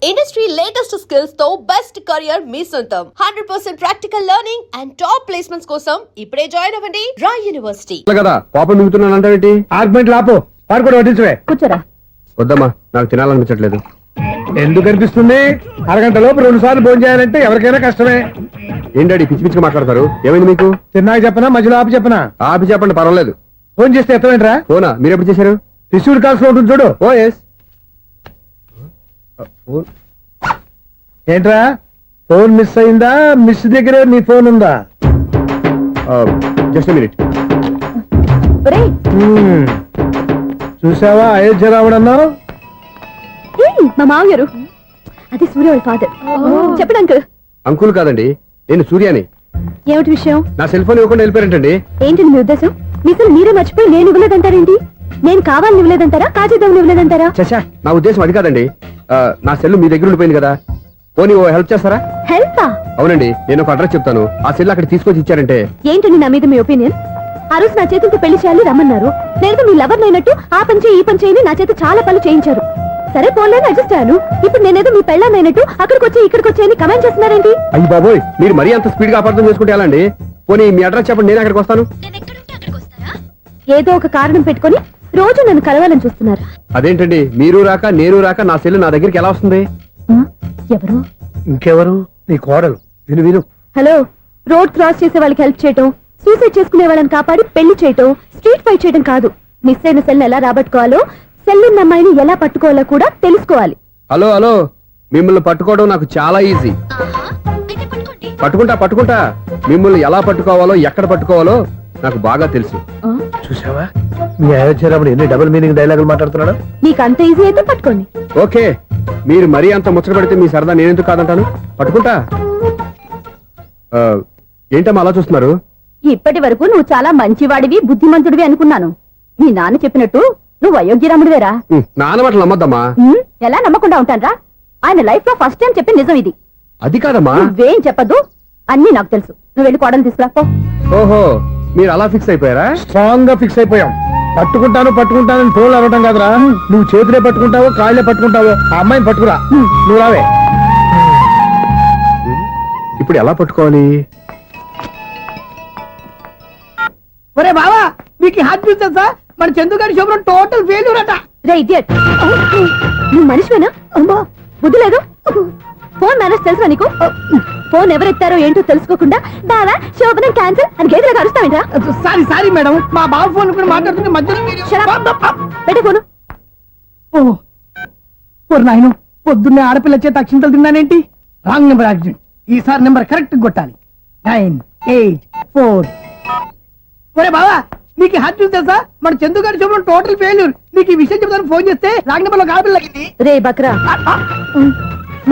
Industry latest skills తో best career మీ సొంతం 100% practical learning and top placements కోసం ఇప్పుడే జాయిన్ అవ్వండి రాయ్ యూనివర్సిటీ. కదా పాపం మిగుతున్నాను అంటే ఆర్గ్యుమెంట్ లాపో వాడు కూడా వడ్డించవే. కూర్చోరా. వద్దమ్మా, నాకు తినాలనిపించట్లేదు. ఎందుకు అనిపిస్తుంది? అరగంట లోపు 2 సార్లు భోజనం చేయాలంటే ఎవరికైనా కష్టమే. ఏం డాడీ పిచ్చి పిచ్చిగా మాట్లాడతారు? ఏమైంది మీకు? తిన్నాక చెప్పనా మధ్యలో ఆపి చెప్పనా? ఆపి చెప్పండి, పర్వాలేదు. ఫోన్ చేస్తే ఎత్తమేంట్రా? ఫోనా? మీరు ఎప్పుడు చేశారు? రిసీవ్డ్ కాల్స్ లో ఉంటుంది చూడు. ఓ ఎస్. ఏంట్రా ఫోన్ మిస్ అయిందా? మిస్ దగ్గర నీ ఫోన్ ఉందా? Just minute. ఒరేయ్, చూసావా అయోధ్య రావడన్నావు? మా మామగారు అది సూర్య వాళ్ళ ఫాదర్. చెప్పండి అంకుల్. అంకుల్ కాదండి, నేను సూర్యాని. ఏమిటి విషయం? నా సెల్ ఫోన్ ఇవ్వకుండా వెళ్ళిపోయారంటండి. ఏంటండి మీ ఉద్దేశం? మీసలు మీరే మర్చిపోయి నేను ఇవ్వలేదంటారేంటి? నేను కావాలని ఇవ్వలేదంటారా, కాజేద్దామని ఇవ్వలేదంటారా? చచ్చా, నా ఉద్దేశం అది కాదండి. నా సెల్ మీ దగ్గర ఉండిపోయింది కదా, పోనీ ఓ హెల్ప్ చేస్తారా? హెల్పా? అవునండి, నేను ఒక అడ్రస్ చెప్తాను, ఆ సెల్ అక్కడ తీసుకొచ్చి ఇచ్చారంటే. ఏంటండి నా మీద మీ ఒపీనియన్? ఆ రోజు నా చేతులతో పెళ్లి చేయాలి రమ్మన్నారు. నేను మీ లవర్ అయినట్టు ఆ పని చేయి ఈ పని చేయని నా చేత చాలా పనులు చేయించారు. సరే పోన్లేని అడ్జస్ట్ అయ్యాను. ఇప్పుడు నేనేదో మీ పెళ్ళాన్ని అయినట్టు అక్కడికి వచ్చి ఇక్కడికి వచ్చి అని కమెంట్ చేస్తున్నారేంటి? అయ్యి బాబోయ్, మీరు మరీ అంత స్పీడ్ గా అపార్థం చేసుకుంటే ఎలా అండి? పోనీ మీ అడ్రస్ చెప్పండి, నేను అక్కడికి వస్తాను. ఏదో ఒక కారణం పెట్టుకొని రోజు నన్ను కలవాలని చూస్తున్నారు. అదేంటండి, మీరు రాక నేను రాక నా సెల్ నా దగ్గరికి ఎలా వస్తుంది? ఎవరు? ఇంకెవరు? నీ కోడలు. విను విను. హలో, రోడ్ క్రాస్ చేసే వాళ్ళకి హెల్ప్ చేయటం, సూసైడ్ చేసుకునే వాళ్ళని కాపాడి పెళ్లి చేయటం, స్ట్రీట్ ఫైట్ చేయడం కాదు. మిస్ అయిన సెల్ ఎలా రాబట్టుకోవాలో, సెల్ ఉన్న అమ్మాయిని ఎలా పట్టుకోవాలో కూడా తెలుసుకోవాలి. హలో హలో, మిమ్మల్ని పట్టుకోవడం నాకు చాలా ఈజీ. పట్టుకుంటా. మిమ్మల్ని ఎలా పట్టుకోవాలో ఎక్కడ పట్టుకోవాలో నాకు బాగా తెలుసు. చూసావా మీ అయోధ్య రాముడు ఎన్ని డబుల్ మీనింగ్ డైలాగులు మాట్లాడుతున్నాడు? మీకు అంత ఈజీ అయితే పట్టుకోండి. ఓకే, మీరు మరీ అంత ముచ్చట పెడితే మీ సరదా నేనెందుకు కాదంటాను. పట్టుకుంటా. ఏంటమ్మా అలా చూస్తున్నారు? ఇప్పటి వరకు నువ్వు చాలా మంచివాడివి, బుద్ధిమంతుడివి అనుకున్నాను. నీ నాన్న చెప్పినట్టు నువ్వు అయోగ్యరాముడివేరా. నాన్న మాటలు నమ్మద్దమ్మా. ఎలా నమ్మకుండా ఉంటానరా? ఆయన లైఫ్ లో ఫస్ట్ టైం చెప్పిన నిజం ఇది. అది కాదమ్మా. నువ్వేం చెప్పద్దు, అన్ని నాకు తెలుసు. నువ్వు వెళ్ళి కోడలు తీసుకురా పో. ఓహో, మీరు అలా ఫిక్స్ అయిపోయారా? స్ట్రాంగ్ గా ఫిక్స్ అయిపోయాం. పట్టుకుంటానని ఫోన్లు అడగటం కాదురా. నువ్వు చేతులే పట్టుకుంటావో కాళ్ళే పట్టుకుంటావో ఆ అమ్మాయిని పట్టుకురా. నువ్వు రావే. ఇప్పుడు ఎలా పట్టుకోవాలి? ఒరే బావా, మీకు హాట్ న్యూస్ తెలుసా? మన చందుగారి శుభ్రం టోటల్ ఫెయిల్యూర్ అట. రే ఇడియట్, నువ్వు మనిషివేనా? అమ్మా బుద్ధి లేదు. ఫోన్ మేనేజ్ తెలుసా నీకు? ఫోన్ ఎవరెత్తారో ఏంటో తెలుసుకోకుండా బావా శోభనం క్యాన్సిల్ అని గేదెలకు అరుస్తావేంట్రా? సారీ మేడం, మా బావ ఫోన్ కూడా మాట్లాడుతుంటే మధ్యలో పెట్టే ఫోను. నాయను, పొద్దున్నే ఆడపిల్ల చేత అక్షింతలు తిన్నానేంటి? Wrong number accident. ఈసారి నెంబర్ కరెక్ట్ కొట్టాలి. 984. ఒరే బావా, నీకు హాట్ న్యూస్ తెలుసా? మన చందుగారి శుభ్రం టోటల్ ఫెయిల్యూర్. నీకు ఈ విషయం చెప్తాను ఫోన్ చేస్తే రాంగ్ నెంబర్ లో ఆడపిల్ల తగ్గింది. రే బక్రా,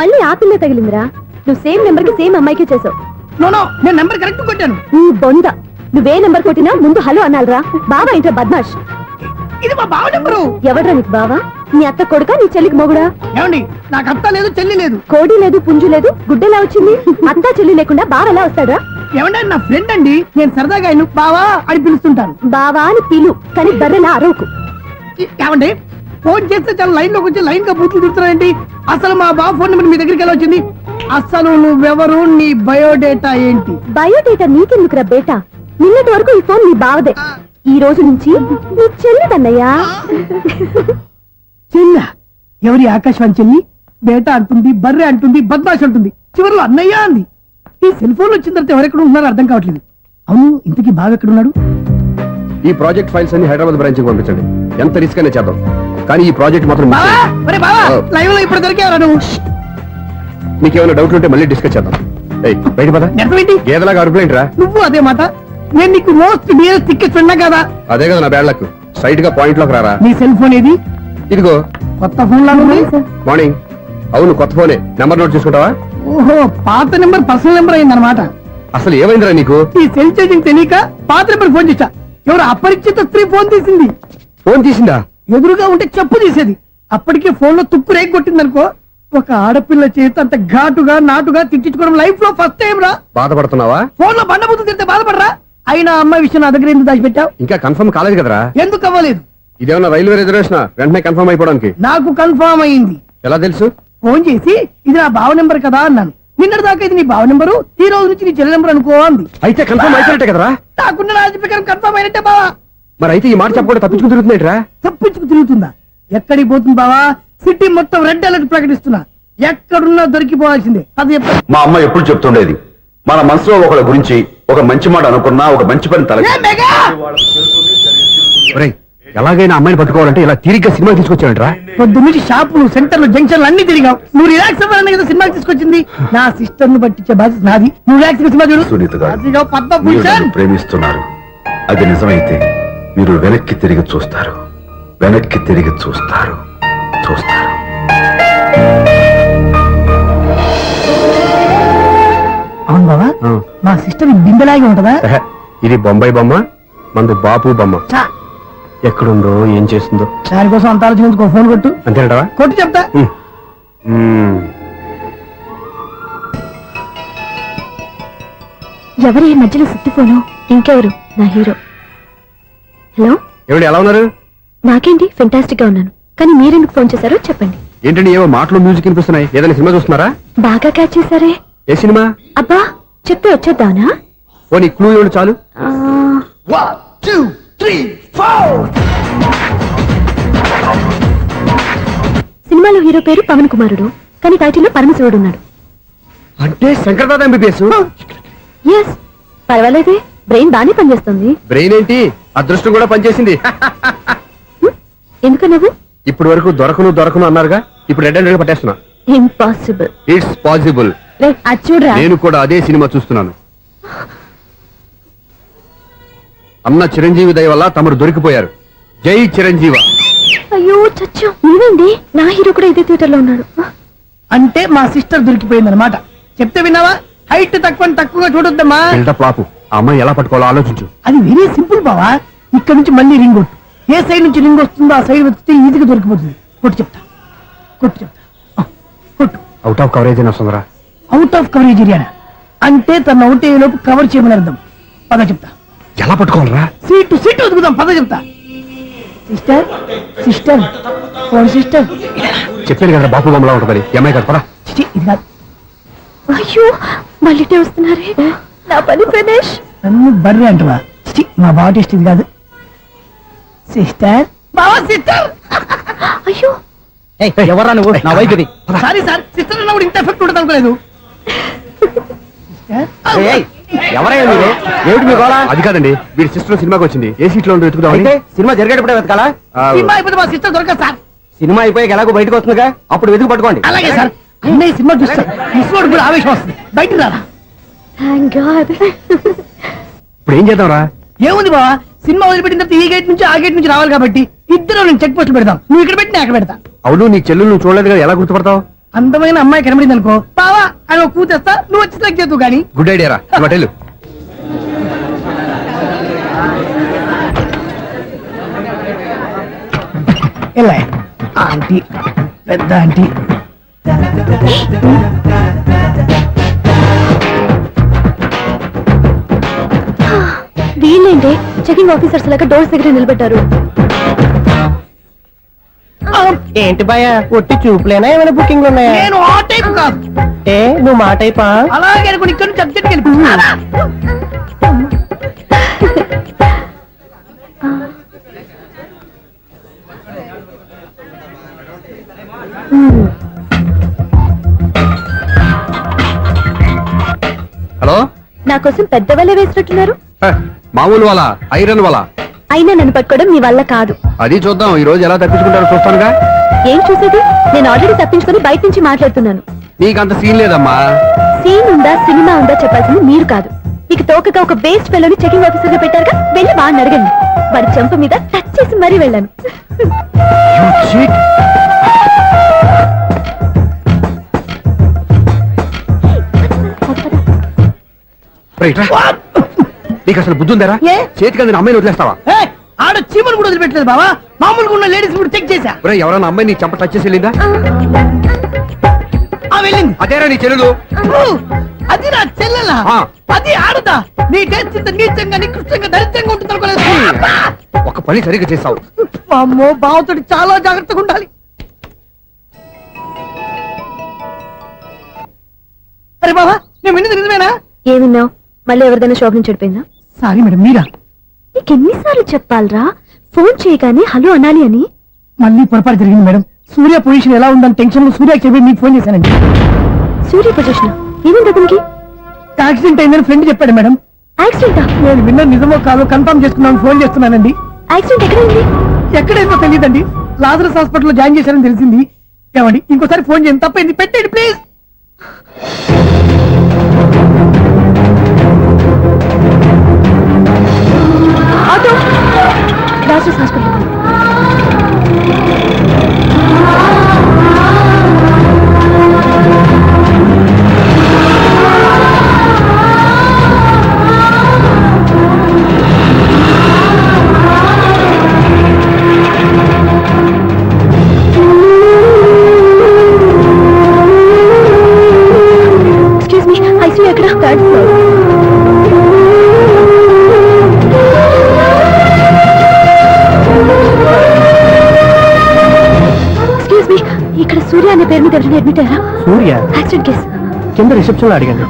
మళ్ళీ ఆ పిల్ల తగిలిందిరా. నువ్వు సేమ్ నెంబర్ కి సేమ్ అమ్మాయికే చేసావు. నో, నేను నెంబర్ కరెక్ట్ కొట్టాను. నీ బొంద, నువ్వే నెంబర్ కొట్టినా ముందు హలో అనాలరా. బావా ఏంటో బద్మాష్. ఇది మా బావ నెంబరు. ఎవడ్రా నీకు బావా? నీ అత్త కొడుకా, నీ చెల్లికి మొగుడా? ఏమండి, నాకు అత్త లేదు చెల్లి లేదు. కోడి లేదు పుంజు లేదు, గుడ్డెలా వచ్చింది? అత్త చెల్లి లేకుండా బావ ఎలా వస్తాడా? ఏమంటే నా ఫ్రెండ్ అండి, నేను సరదాగా ఆయన బావా అని పిలుస్తుంటాను. బావా అని పిలు, కానీ బర్రెలా అరవకు. ఏమండి, ఫోన్ చేస్తే చాలా లైన్ లోకి వచ్చి లైన్ గా బూతులు తిడుతున్నాయండి. అసలు మా బావ ఫోన్ నెంబర్ మీ దగ్గరికి ఎలా వచ్చింది? అసలు నువ్వెవరు, నీ బయోడేటా ఏంటి? బయోడేటా నీకెందుకురా బేటా? నిన్నటి వరకు ఈ ఫోన్ నీ బావదే, ఈ రోజు నుంచి నీ చెల్లిదన్నయ్యా. చెల్ల ఎవరి? ఆకాశవాణి చెల్లి. బేటా అంటుంది, బర్రె అంటుంది, బద్మాష్ అంటుంది, చివరిలో అన్నయ్య అంది. ఈ సెల్ ఫోన్ వచ్చిన తర్వాత ఎవరెక్కడ ఉంటున్నారో అర్థం కావట్లేదు. అవును, ఇంతకీ బావ ఎక్కడున్నాడు? ఈ ప్రాజెక్ట్ ఫైల్స్ అన్ని హైదరాబాద్ బ్రాంచ్ కి పంపించండి. ఎంత రిస్క్ అనే చేద్దాం, కానీ ఈ ప్రాజెక్ట్ మాత్రం లైవ్ లో ఇప్పుడు దొరికేవరా నువ్వు? నీకేమైనా డౌట్ ఉంటే మళ్ళీ డిస్కస్ చేద్దాం. బయట పద. గేదలాగా అరుపులేంట్రా? నువ్వు అదే మాట. నేను నీకు మోస్ట్ డియరెస్ట్ టికెట్ ఉన్నా కదా. అదే కదా నా బ్యాడ్ లక్. స్ట్రైట్ గా పాయింట్ లోకి రారా. నీ సెల్ ఫోన్ ఏది? ఇదిగో కొత్త ఫోన్ లాగా ఉంది. మార్నింగ్. అవును, కొత్త ఫోనే. నెంబర్ నోట్ చేసుకుంటావా? ఓహో, పాత నెంబర్ పర్సనల్ నెంబర్ అయిందన్నమాట. అసలు ఏమైందిరా నీకు? ఈ సెల్ చేసింగ్ తెలియక పాత నెంబర్ ఫోన్ చేశా. ఎవరు అపరిచిత స్త్రీ ఫోన్ తీసింది. ఫోన్ తీసిందా? ఎదురుగా ఉంటే చెప్పు తీసేది. అప్పటికే ఫోన్ లో తుక్కు రేగి కొట్టిందనుకో. ఒక ఆడపిల్ల చేత అంత ఘాటుగా నాటుగా తిట్టించుకోవడం లైఫ్ లో ఫస్ట్ టైం రా. బాధపడుతున్నావా? ఫోన్ లో బండబుద్ధి తింటే బాధపడరా? అయినా అమ్మాయి విషయం నా దగ్గర ఎందుకు దాచిపెట్టావు? ఇంకా కన్ఫర్మ్ కాలేదు కదరా. ఎందుకు అవ్వలేదు? ఇదేమన్నా రైల్వే రిజర్వేషన్? వెంటనే కన్ఫర్మ్ అయిపోవడానికి. నాకు కన్ఫర్మ్ అయింది. ఎలా తెలుసు? ఫోన్ చేసి ఇది నా బావ నెంబర్ కదా అన్నాను. నిన్నటి దాకా ఇది నీ బావ నెంబరు, ఈ రోజు నుంచి నీ చెల్లి నెంబర్ అనుకో అంది. అయితే కన్ఫర్మ్ అయిపోయినట్టే కదరా? నాకున్న రాజు ప్రకారం కన్ఫర్మ్ అయినట్టే బావా. మరి అయితే ఈ మాట చెప్పకుండా తప్పించుకుని తిరుగుతున్నాయిట్రా? తప్పించుకు తిరుగుతుందా? ఎక్కడికి పోతుంది బావా? సిటీ మొత్తం రెడ్ అలర్ట్ ప్రకటిస్తున్నా, ఎక్కడున్నా దొరికిపోవాల్సిందే. అది చెప్ప మా అమ్మ ఎప్పుడు చెప్తుండేది, మన మనసులో ఒకళ్ళ గురించి ఒక మంచి మాట అనుకున్నా ఒక మంచి పని తల ఏ మెగా! ఒరేయ్, ఎలాగైనా అమ్మాయిని పట్టుకోవాలంటే ఇలా తిరిగ్గా సినిమా తీసుకొచ్చాడంట్రా. పొద్దున్నుంచి షాపులు, సెంటర్లు, జంక్షన్లు అన్ని తిరిగావు. నువ్వు రిలాక్స్ అవ్వాలని కదా సినిమాకి తీసుకొచ్చింది. నా సిస్టర్ ను పట్టించే బాధ్యత నాది. నువ్వు రిలాక్స్ సినిమా చూడు. సునీత గారు, అదిగో మీరు పద్మభూషణ్. నన్ను ప్రేమిస్తున్నారు. అది నిజమైతే మీరు వెనక్కి తిరిగి చూస్తారు, వెనక్కి తిరిగి చూస్తారు, చూస్తారు. అవును బావా, ఆ. మా సిస్టర్ బిందెలాగే ఉంటదా? ఎహె, ఇది బొంబాయి బొమ్మ, మందు బాపు బొమ్మ. చా, ఎక్కడుందో ఏం చేస్తుందో దానికోసం అంత ఆలోచించుకో. ఫోన్ కొట్టు. అంతేనటవా? కొట్టు చెప్తా. ఎవరు ఈ మధ్యలో సుత్తి ఫోను? ఇంకెవరు? నా హీరో. హలో, ఏమిటి ఎలా ఉన్నారు? నాకేంటి ఫెంటాస్టిక్ గా ఉన్నాను, కానీ మీరెందుకు ఫోన్ చేశారో చెప్పండి. ఏంటండి ఏవో మాటలు మ్యూజిక్ వినిపిస్తున్నాయి? ఏదైనా సినిమా చూస్తున్నారా? బాగా క్యాచ్ చేశారే. ఏ సినిమా? అబ్బా, చెప్తే వచ్చేద్దానా? ఓ నీ క్లూ ఇవ్వండి చాలు. ఆ, 1 2 3 4. సినిమాలో హీరో పేరు పవన్ కుమారుడు, కానీ టైటిల్లో పరమశివుడు ఉన్నాడు. అంటే శంకర్దాద ఎంబీబీఎస్. ఎస్, పర్వాలేదే, బ్రెయిన్ బాగానే పనిచేస్తుంది. బ్రెయిన్ ఏంటి, అదృష్టం కూడా పనిచేసింది. ఎందుకు నువ్వు? ఇప్పటి వరకు దొరకను అన్నారుగా, ఇప్పుడు రెడ్ అండ్ పట్టేస్తున్నా. ఇంపాసిబుల్. It's possible. రే, అది చూడరా. నేను కూడా అదే సినిమా చూస్తున్నాను. అన్న చిరంజీవి దయ వల్ల తమరు దొరికిపోయారు. జై చిరంజీవ. అయ్యో చచ్చా, నీవేంటి? నా హీరో కూడా ఇదే థియేటర్ లో ఉన్నాడు. అంటే మా సిస్టర్ దొరికిపోయింది అనమాట. చెప్తే విన్నావా? హైట్ తక్కువగా చూడొద్దమ్మా. బిల్డప్ లాపు. ఆ అమ్మాయి ఎలా పట్టుకోవాలో ఆలోచించు. అది వెరీ సింపుల్ బావా. ఇక్కడ నుంచి మళ్ళీ రింగ్ కొట్టు. ఏ సైడ్ నుంచి రింగ్ వస్తుందో ఆ సైడ్ వెతికితే ఈజీగా దొరికిపోతుంది. కొట్టు చెప్తా, కొట్టు చెప్తా. ఆ, కొట్టు. అవుట్ ఆఫ్ కవరేజ్ అయినా వస్తుందిరా. అవుట్ ఆఫ్ కవరేజ్ ఏరియా అంటే తన అవుట్ అయ్యే లోపు కవర్ చేయమని అర్థం. పద చెప్తా. ఎలా పట్టుకోవాలరా? సీటు వెతుకుదాం, పద చెప్తా. Sister sister phone sister. చెప్పాను కదా బాపు బొమ్మలా ఉంటుందని. ఈ అమ్మాయి కదా. చిచి, ఇది కాదు. అయ్యో, మళ్ళీ వస్తున్నారే. నా పని ప్రదేశ్. నన్ను బర్రె అంటవా? చిచి, మా బావ టెస్ట్ ఇది కాదు. సిస్టర్, బావా సిస్టర్. అయ్యో, ఎవరా నువ్వు? నా వైపు ఇది. సారీ సార్, సిస్టర్ అన్నప్పుడు ఇంత ఎఫెక్ట్ ఉండదు అనుకోలేదు. ఎవరయ్యా మీరు? ఏమిటి మీ గోళ? అది కాదండి, వీడి సిస్టర్ సినిమాకి వచ్చింది. ఏ సీట్ లో ఉందో వెతుకుదామని. అయితే సినిమా జరిగేటప్పుడే వెతకాలా? సినిమా అయిపోతే మా సిస్టర్ దొరకదు సార్. సినిమా అయిపోయాక ఎలాగో బయటకు వస్తుందిగా, అప్పుడు వెతుకు పట్టుకోండి. అలాగే సార్. అన్నయ్య సినిమా చూస్తారు, మిస్వాడు కూడా ఆవేశం వస్తుంది. బయటికి రారా. Thank God. ఇప్పుడు ఏం చేద్దాంరా? ఏముంది బావా, సినిమా వదిలిపెట్టిన తర్వాత ఈ గేట్ నుంచి ఆ గేట్ నుంచి రావాలి కాబట్టి ఇద్దరు నేను చెక్ పోస్టులు పెడతాం. నువ్వు ఇక్కడ పెట్టి నేను అక్కడ పెడతా. అవును, నీ చెల్లెలు నువ్వు చూడలేదు కదా, ఎలా గుర్తుపడతావు? అందమైన అమ్మాయి కనబడింది అనుకో, బావా అని ఒక కూతేస్తా, నువ్వు వచ్చి సెలెక్ట్ చేద్దు కానీ. గుడ్ ఐడియా రా. హోటల్ ఎలా ఆంటీ, పెద్ద ఆంటీ. వీళ్ళేంటి చెకింగ్ ఆఫీసర్స్ లాగా డోర్స్ దగ్గర నిలబెట్టారు. ఏంటి భయ ఒట్టి చూపులేనా ఏమైనా బుకింగ్ ఉన్నాయా? నేను ఆ టైప్ కాదు. ఏ నువ్వు మాట అయిపా? అలాగే అనుకుని ఇక్కడ నుంచి అర్జెంట్కి వెళ్ళిపో. హలో. నా కోసం పెద్ద వల వేసినట్టున్నారు. హ, మామూలు వాళ్ళ ఐరన్ వాళ్ళ. అయినా నన్ను పట్టుకోవడం మీ వల్ల కాదు. అది చూద్దాం, ఈ రోజు ఎలా తప్పించుకుంటారో చూస్తానుగా. ఏం చూసేది? నేను ఆల్రెడీ తప్పించుకొని బయట నుంచి మాట్లాడుతున్నాను. నీకు అంత సీన్ లేదమ్మా. సీన్ ఉందా సినిమా ఉందా చెప్పాల్సింది మీరు కాదు. మీకు తోకగా ఒక బేస్ట్ ఫెలోని చెకింగ్ ఆఫీసర్ గా పెట్టారుగా, వెళ్ళి వాడిని అడగండి. వాడి చెంప మీద టచ్ చేసి మరీ వెళ్ళాను. You cheat. రైట్ రా. నీకు అసలు బుద్ధి ఉందారా? ఏ? చేతికి అందిన అమ్మాయిని వదిలేస్తావా? ఏయ్, ఆడ చీమలు కూడా వదిలిపెట్టలేదు బావా. మామూలుగా ఉన్న లేడీస్ కూడా చెక్ చేశా. ఒరేయ్, ఎవరైనా అమ్మాయి నీ చెంప టచ్ చేసి వెళ్ళిందా? ఆ వెళ్ళింది. అదేరా నీ చెల్లెలు. అది నా చెల్లెలా? ఆ. అది ఆడదా? నీ టేస్ట్ ఇంత నీచంగా నికృష్టంగా దరిద్రంగా ఉంటుంది అనుకోలేదు. ఒక పని సరిగ్గా చేస్తావు. అమ్మో, బావతోటి చాలా జాగ్రత్తగా ఉండాలి. అరే బాబా నేను విన్నది నిజమేనా? ఏమిన్నావు? మళ్ళీ ఎవరిదైనా షాప్ నుంచి చెడిపోయిందా? సారీ మేడం, మీరా? నీకు ఎన్నిసార్లు చెప్పాలరా ఫోన్ చేయగానే హలో అనాలి అని? మళ్ళీ పొరపాటు జరిగింది మేడం. సూర్య పొజిషన్ ఎలా ఉందని టెన్షన్ లో సూర్యకి చెప్పి మీకు ఫోన్ చేశానండి. సూర్య పొజిషన్ ఏముంది అతనికి? యాక్సిడెంట్ అయిందని ఫ్రెండ్ చెప్పాడు మేడం. యాక్సిడెంటా? నేను విన్న నిజమో కాదో కన్ఫర్మ్ చేసుకున్నాను, ఫోన్ చేస్తున్నానండి. యాక్సిడెంట్ ఎక్కడైంది? ఎక్కడైందో తెలియదండి. లాజరస్ హాస్పిటల్లో జాయిన్ చేశారని తెలిసింది. ఏమండి ఇంకోసారి ఫోన్ చేయండి, తప్పైంది, పెట్టండి please. Auto Lazarus hospital. Excuse me, ICU ఎక్కడ? Third floor. ఎక్స్క్యూజ్ మీ, ఇక్కడ సూర్య అనే పేరు మీద ఎవరైనా అడ్మిట్ అయ్యారా? Surya accident case. కింద రిసెప్షన్ లో అడిగాను.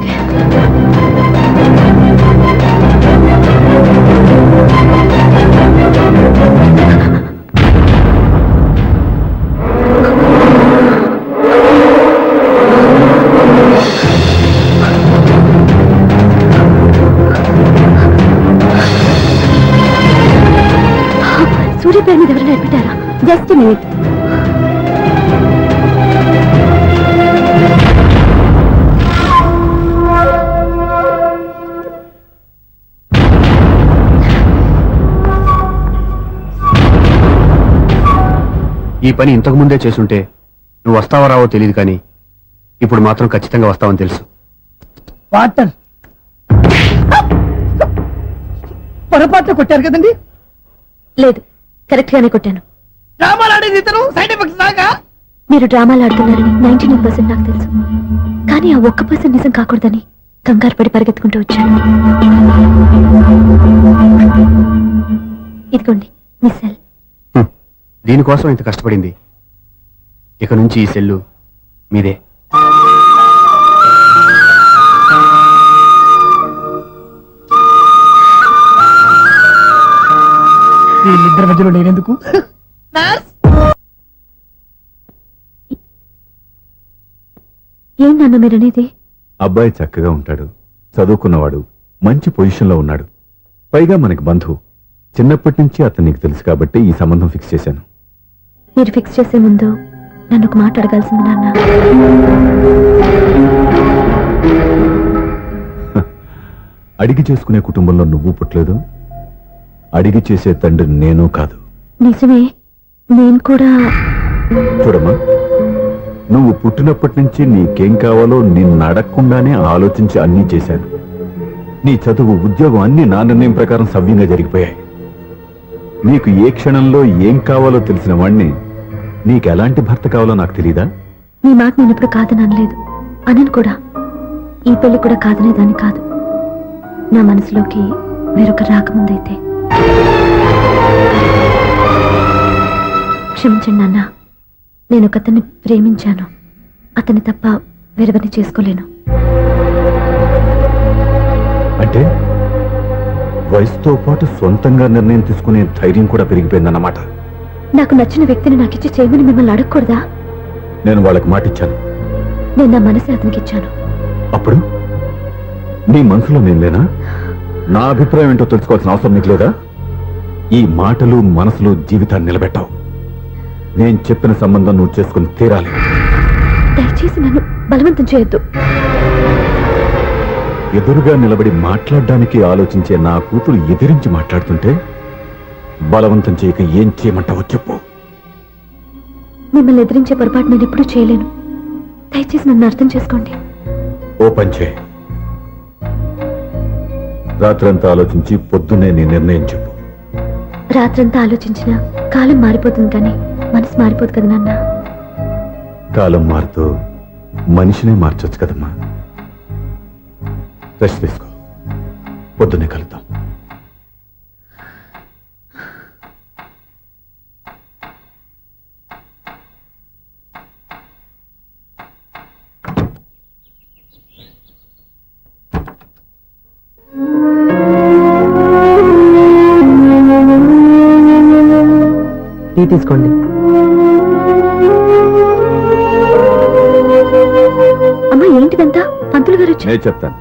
సూర్య పేరు మీద ఎవరైనా అడ్మిట్ అయ్యారా? Just minute. ఈ పని ఇంతకు ముందే చేసుంటే నువ్వు వస్తావో రావో తెలియదు, కానీ ఇప్పుడు మాత్రం ఖచ్చితంగా వస్తావని తెలుసు. వాటర్ పొరపాట్లు కొట్టారు కదండి. లేదు, కరెక్ట్ గానే కొట్టాను. డ్రామాలు ఆడేది ఇతను, సైడ్ ఎఫెక్ట్స్ దాకా. మీరు డ్రామాలు ఆడుతున్నారని 99% నాకు తెలుసు, కానీ ఆ 1% నిజం కాకూడదని కంగారు పడి పరిగెత్తుకుంటూ వచ్చాను. ఇదిగోండి మీ సెల్. దీనికోసం ఇంత కష్టపడింది. ఇక నుంచి ఈ సెల్లు మీదే. వీళ్ళిద్దరి మధ్యలో నేనెందుకు? ఏం నాన్న మీరనేది? అబ్బాయి చక్కగా ఉంటాడు, చదువుకున్నవాడు, మంచి పొజిషన్లో ఉన్నాడు, పైగా మనకి బంధువు. చిన్నప్పటి నుంచి అతను నీకు తెలుసు కాబట్టి ఈ సంబంధం ఫిక్స్ చేశాను. మీరు ఫిక్స్ చేసే ముందు నన్ను ఒక మాట అడగాల్సింది నాన్న. అడిగి చేసుకునే కుటుంబంలో నువ్వు పుట్టలేదు, అడిగి చేసే తండ్రి నేను కాదు. నిజమే, నేను కూడా. చూడమ్మా, నువ్వు పుట్టినప్పటి నుంచి నీకేం కావాలో నిన్ను అడగకుండానే ఆలోచించి అన్నీ చేశాను. నీ చదువు, ఉద్యోగం అన్నీ నా నిర్ణయం ప్రకారం సవ్యంగా జరిగిపోయాయి. నీకు ఏ క్షణంలో ఏం కావాలో తెలిసిన వాణ్ణి నీకు ఎలాంటి భర్త కావాలో నాకు తెలీదా? మీ మాట నేను ఎప్పుడు కాదని అనలేదు, అనను కూడా. ఈ పెళ్లి కూడా కాదనేదాన్ని కాదు. నా మనసులోకి వేరొక రాకముందైతే. క్షమించండి నాన్న, నేను ఒకతన్ని ప్రేమించాను. అతన్ని తప్ప వేరెవరిని చేసుకోలేను. అంటే వయసుతో పాటు సొంతంగా నిర్ణయం తీసుకునే ధైర్యం కూడా పెరిగిపోయిందన్నమాట. నాకు నచ్చిన వ్యక్తిని నాకిచ్చి చేయమని మిమ్మల్ని అడగకూడదా? నేను వాళ్ళకి మాటిచ్చాను. నేను నా మనసే అతనికి ఇచ్చాను. అప్పుడు నీ మనసులో నేను లేనా? నా అభిప్రాయం ఏంటో తెలుసుకోవాల్సిన అవసరం నీకు లేదా? ఈ మాటలు మనసులో జీవితాన్ని నిలబెట్టావు. నేను చెప్పిన సంబంధం నువ్వు చేసుకుని తీరాలి. దయచేసి నన్ను బలవంతం చేయొద్దు. ఎదురుగా నిలబడి మాట్లాడడానికి ఆలోచించే నా కూతురు ఎదిరించి మాట్లాడుతుంటే బలవంతం చేయక ఏం చేయమంటావో చెప్పు. మిమ్మల్ని ఎదిరించే పొరపాటు నేను ఎప్పుడూ చేయలేను. దయచేసి నన్ను అర్థం చేసుకోండి. ఓ పని చేయి, రాత్రంతా ఆలోచించి పొద్దున్నే నీ నిర్ణయం చెప్పు. రాత్రంతా ఆలోచించినా కాలం మారిపోతుంది, కానీ మనసు మారిపోదు కదా నాన్న. కాలం మారుతూ మనిషినే మార్చొచ్చు కదమ్మా. రెస్ట్ తీసుకో, పొద్దున్నే కలుద్దాం. టీ తీసుకోండి. అమ్మా ఏంటిదంతా? పంతులు గారు వచ్చి నేను చెప్తాను.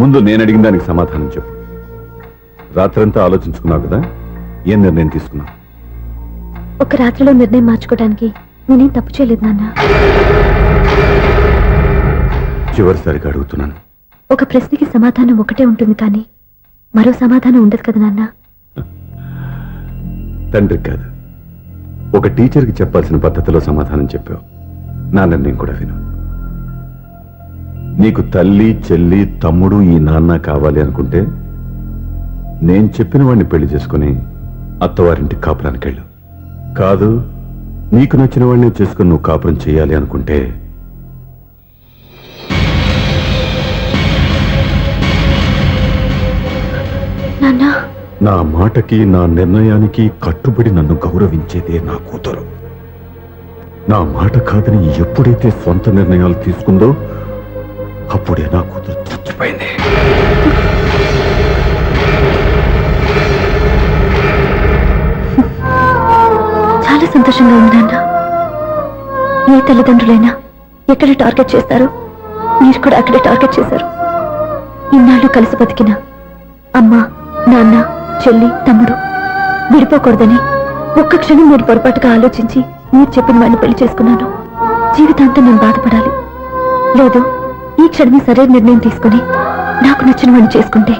ముందు నేను అడిగిన దానికి సమాధానం చెప్పు. రాత్రంతా ఆలోచించుకున్నావు కదా, ఏం నిర్ణయం తీసుకున్నావు? ఒక రాత్రిలో నిర్ణయం మార్చుకోవడానికి నేనేం తప్పు చేయలేదు నాన్న. చివరిసారిగా అడుగుతున్నాను. ఒక ప్రశ్నకి సమాధానం ఒకటే ఉంటుంది కానీ మరో సమాధానం ఉండదు కదా నాన్న. తండ్రికి కాదు, ఒక టీచర్కి చెప్పాల్సిన పద్ధతిలో సమాధానం చెప్పావు. నా నిర్ణయం కూడా విను. నీకు తల్లి, చెల్లి, తమ్ముడు, ఈ నాన్న కావాలి అనుకుంటే నేను చెప్పిన వాడిని పెళ్లి చేసుకుని అత్తవారింటికి కాపురానికి వెళ్ళు. కాదు, నీకు నచ్చిన వాడిని చేసుకుని నువ్వు కాపురం చేయాలి అనుకుంటే నాన్న నా మాటకి, నా నిర్ణయానికి కట్టుబడి నన్ను గౌరవించేదే నా కూతురు. నా మాట కాదని ఎప్పుడైతే సొంత నిర్ణయాలు తీసుకుందో అప్పుడే నా కూతురు చచ్చిపోయింది. చాలా సంతోషంగా ఉంది నాన్న. ఏ తల్లిదండ్రులైనా ఎక్కడ టార్గెట్ చేస్తారో మీరు కూడా అక్కడే టార్గెట్ చేశారు. ఇన్నాళ్ళు కలిసి బతికిన అమ్మ, నాన్న, చెల్లి, తమ్ముడు విడిపోకూడదని ఒక్క క్షణం మీరు పొరపాటుగా ఆలోచించి మీరు చెప్పిన వాడిని పెళ్లి చేసుకున్నాను. జీవితాంతం నేను బాధపడాలి. లేదు, ఈ క్షణమే సరైన నిర్ణయం తీసుకుని నాకు నచ్చిన వాడిని చేసుకుంటే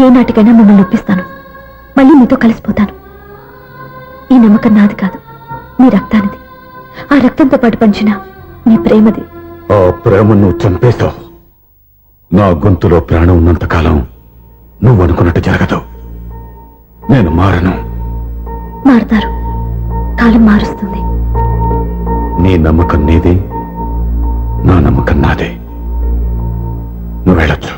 ఏ నాటికైనా మిమ్మల్ని ఒప్పిస్తాను. మళ్ళీ మీతో కలిసిపోతాను. ఈ నమ్మకం నాది కాదు, మీ రక్తానిది. ఆ రక్తంతో పాటు పంచిన మీ ప్రేమది. ఆ ప్రేమ నువ్వు చంపేశావు. నా గొంతులో ప్రాణం ఉన్నంతకాలం నువ్వు అనుకున్నట్టు జరగదు. నేను మారను. మారుతారు, కాలం మారుస్తుంది. నీ నమ్మకం నీదే, నా నమ్మకం నాదే. నువ్వు వెళ్ళొచ్చు.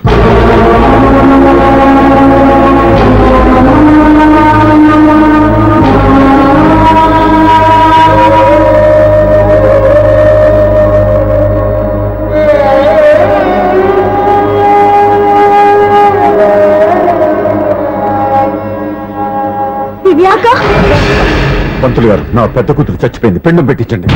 పంతులు గారు, నా పెద్ద కూతురు చచ్చిపోయింది, పిండం పెట్టించండి.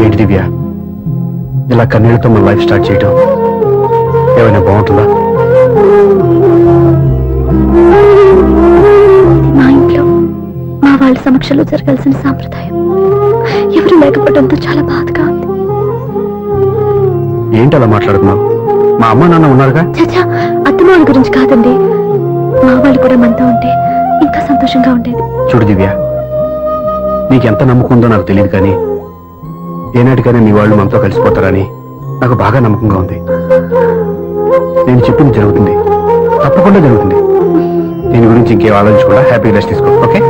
ఏంటి దివ్య, ఇలా కన్నీళ్లతో మన లైఫ్ స్టార్ట్ చేయటం ఏమైనా బాగుంటుందా? మా ఇంట్లో మా వాళ్ళ సమక్షంలో జరగాల్సిన సాంప్రదాయం ఎవరు లేకపోవడంతో చాలా బాధగా ఉంది. ఏంటి అలా మాట్లాడుతున్నావు? మా అమ్మ నాన్న ఉన్నారుగా. చచ్చా, అత్తమాల గురించి కాదండి. మా వాళ్ళు కూడా మనతో ఉంటే ఇంకా సంతోషంగా ఉండేది. చూడు దివ్య, నీకెంత నమ్మకం ఉందో నాకు తెలియదు కానీ ఏనాటికైనా నీ వాళ్ళు మనతో కలిసిపోతారని నాకు బాగా నమ్మకంగా ఉంది. నేను చెప్పింది జరుగుతుంది, తప్పకుండా జరుగుతుంది. దీని గురించి ఇంకేం ఆలోచించకుండా హ్యాపీ రెస్ట్ తీసుకో. ఓకే?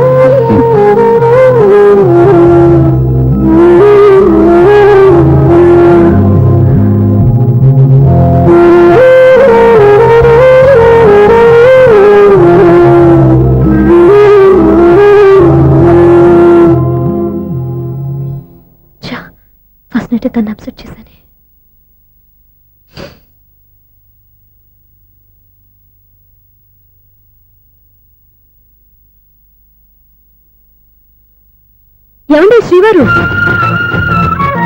ఫస్ట్ నైట్ తను అప్సెట్ చేశాను. ఏమండి శ్రీవారు,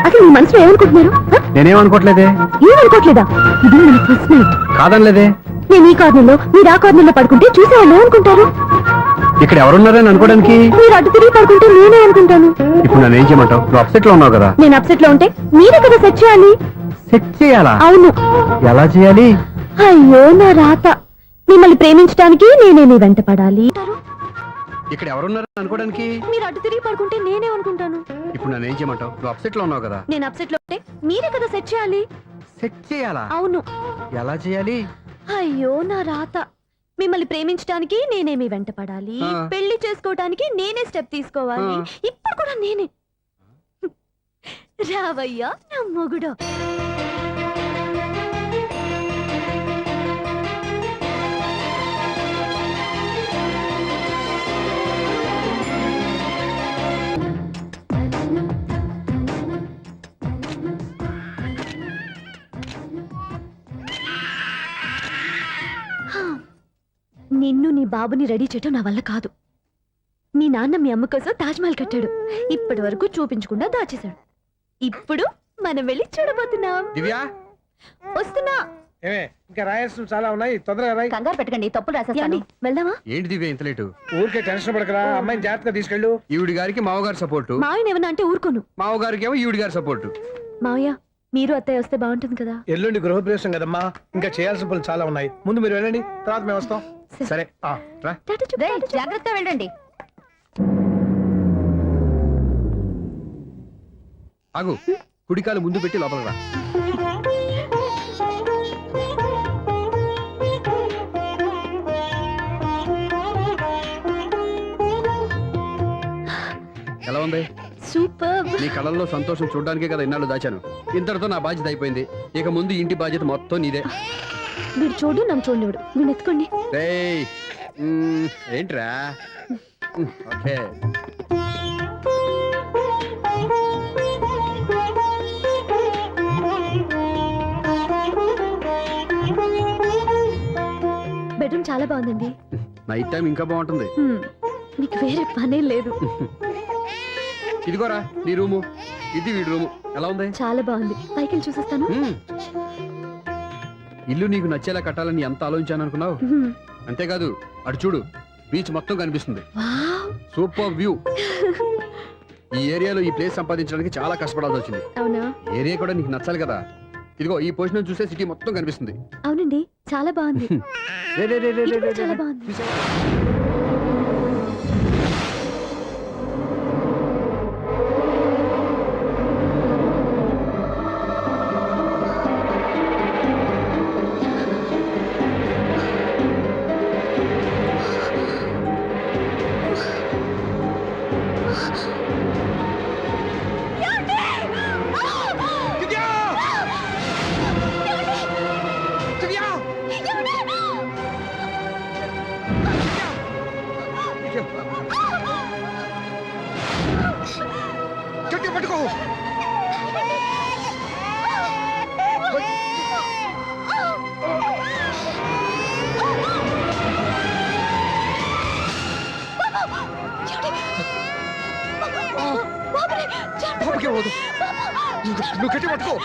అసలు మీ మనసులో ఏమనుకుంటున్నారు? నేనేమనుకోవట్లేదే. ఏమనుకోవట్లేదా? ఇది మన ఫస్ట్ నైట్. కాదనలేదే. నేను ఈ కార్నర్లో మీరు ఆ కార్నర్లో పడుకుంటే చూసేవాళ్ళు ఏమనుకుంటారు? ఇక్కడ ఎవరున్నారని అనుకోవడానికి. మీరు అటు తిరిగి పడుకుంటే నేనే అనుకుంటాను. ఇప్పుడు నన్ను ఏం చేయమంటావు? నువ్వు అప్సెట్ లో ఉన్నావు కదా. నేను అప్సెట్ లో ఉంటే మీరే కదా సెట్ చేయాలి. సెట్ చేయాలా? అవును. ఎలా చేయాలి? అయ్యో నా రాత. మిమ్మల్ని ప్రేమించడానికి నేనే మీ వెంట పడాలి. ఇక్కడ ఎవరున్నారని అనుకోవడానికి. మీరు అటు తిరిగి పడుకుంటే నేనే అనుకుంటాను. ఇప్పుడు నన్ను ఏం చేయమంటావు? నువ్వు అప్సెట్ లో ఉన్నావు కదా. నేను అప్సెట్ లో ఉంటే మీరే కదా సెట్ చేయాలి. సెట్ చేయాలా? అవును. ఎలా చేయాలి? అయ్యో నా రాత. మిమ్మల్ని ప్రేమించడానికి నేనే మీ వెంట పడాలి. పెళ్లి చేసుకోవడానికి నేనే స్టెప్ తీసుకోవాలి. ఇప్పుడు కూడా నేనే. రావయ్యా నా మొగుడు. నిన్ను నీ బాబుని రెడీ చేయటం నా వల్ల కాదు. మీ నాన్న మీ అమ్మ కోసం తాజ్మహల్ కట్టాడు. ఇప్పటి వరకు చూపించకుండా దాచేశాడు. ఇప్పుడు మనం వెళ్ళి చూడబోతున్నాం. దివ్యా వస్తున్నా. ఏమే ఇంకా రాయాల్సిన చాలా ఉన్నాయి, తొందరగా రాయి. కంగారు పెట్టకండి, తప్పులు రాసేస్తాను. వెళ్దామా? ఏంటి దివ్య ఇంత లేటు? ఊరికే టెన్షన్ పడకరా, అమ్మాయిని జాగ్రత్తగా తీసుకెళ్ళు. ఈవిడి గారికి మావగారు సపోర్టు, మావయ్య ఏమన్నా అంటే ఊరుకోను. మావగారికి ఏమో ఈవిడి గారి సపోర్టు. మావయ్య మీరు అత్తయ్య వస్తే బాగుంటుంది కదా. ఎల్లుండి గృహప్రవేశం కదమ్మా, ఇంకా చేయాల్సిన పనులు చాలా ఉన్నాయి. ముందు మీరు వెళ్ళండి, తర్వాత మేము వస్తాం. సరే రా. జాగ్రత్తగా వెళ్ళండి. ఆగు, కుడికాలు ముందు పెట్టి లోపల రా. ఎలా ఉంది? సూపర్. నీ కళ్ళల్లో సంతోషం చూడడానికే కదా ఇన్నాళ్ళు దాచాను. ఇంతటితో నా బాధ్యత అయిపోయింది. ఇక ముందు ఇంటి బాధ్యత మొత్తం నీదే. వీడు చూడు, నన్ను చూడలేడు. వీడిని ఎత్తుకోండి. రేయ్, ఏంట్రా? ఓకే. బెడ్రూమ్ చాలా బాగుందండి. నైట్ టైం ఇంకా బాగుంటుంది. మీకు వేరే పనే లేదు. ఇదిగోరా నీ రూము, ఇది వీడి రూము. ఎలా ఉంది? చాలా బాగుంది. పైకి వెళ్ళి చూసేస్తాను. ఇల్లు నీకు నచ్చేలా కట్టాలని ఎంత ఆలోచించాను అనుకున్నావు? అంతేకాదు, అటు చూడు, బీచ్ మొత్తం కనిపిస్తుంది. వావ్. Super view. ఈ ఏరియాలో ఈ ప్లేస్ సంపాదించడానికి చాలా కష్టపడాల్సి వచ్చింది. అవునా? ఏరియా కూడా నీకు నచ్చాలి కదా. ఇదిగో ఈ పొజిషన్ చూసే సిటీ మొత్తం కనిపిస్తుంది. అవునండి, చాలా బాగుంది. రే, రే, రే, రే, ఇది రే, కూడా రే, చాలా రే. బాగుంది. చూసావా? గట్టిగా పట్టుకో. బాబుకి అవ్వదు. నువ్వు గట్టి పట్టుకో.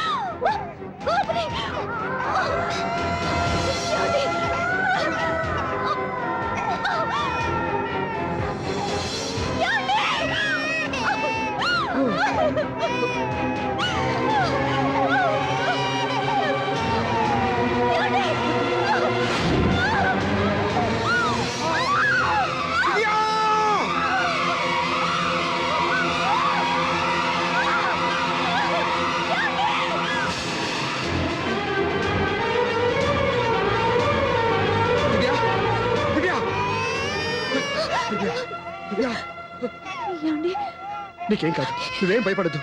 ఏమండి? నీకేం కాదు, నువ్వేం భయపడద్దు.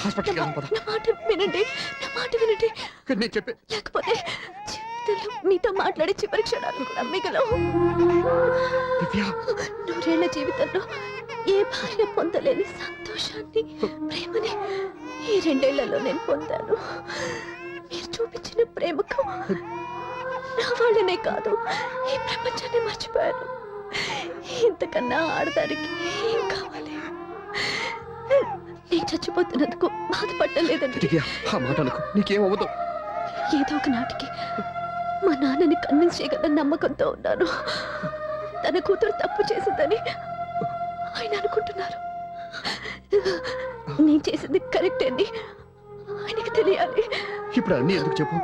హాస్పిటల్కి వెళ్దాం పద. నా మాట వినండి, నా మాట వినండి. నేను చెప్పే లేకపోతే జీవితంలో మీతో మాట్లాడే చివరి క్షణాలు కూడా మిగలవు. నూరేళ్ల జీవితంలో ఏ భార్య పొందలేని సంతోషాన్ని, ప్రేమని ఈ 2 ఏళ్లలో నేను పొందాను. మీరు చూపించిన ప్రేమకు నా వాళ్ళనే కాదు, ఈ ప్రపంచాన్ని మర్చిపోయాను. ఇంతకన్నా ఆడదానికి ఏం కావాలి? నేను చచ్చిపోతున్నందుకు బాధపడలేదండి. ఆ మాట అనుకో, నీకేమవ్వదు. ఏదో ఒక నాటికి మా నాన్నని కన్విన్స్ చేయగల నమ్మకంతో ఉన్నాను. తన కూతురు తప్పు చేసిందని ఆయన అనుకుంటున్నారు. నేను చేసింది కరెక్ట్ అని ఆయనకి తెలియాలి. ఇప్పుడు అన్నీ ఎందుకు చెప్పు?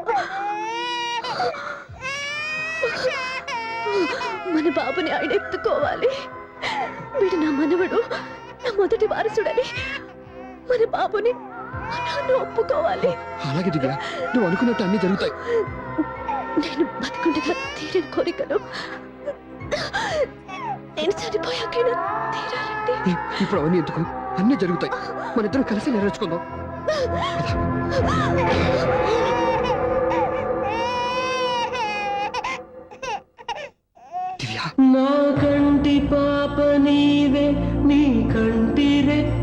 మన బాబుని ఆయన ఎత్తుకోవాలి. వీడు నా మనవడు, నా మొదటి వారసుడని మన బాబుని మా నాన్న ఒప్పుకోవాలి. అలాగే దివ్య, నువ్వు అనుకున్నట్టు అన్ని జరుగుతాయి. నేను బతికుండగా తీరని కోరికలు నేను చనిపోయాకైనా తీరాలండి. ఇప్పుడు అవన్నీ ఎందుకు? అన్నీ జరుగుతాయి. మన ఇద్దరం కలిసి నెరవేర్చుకుందాం. నా కంటి పాప నీవే, నీ కంటి రెప్ప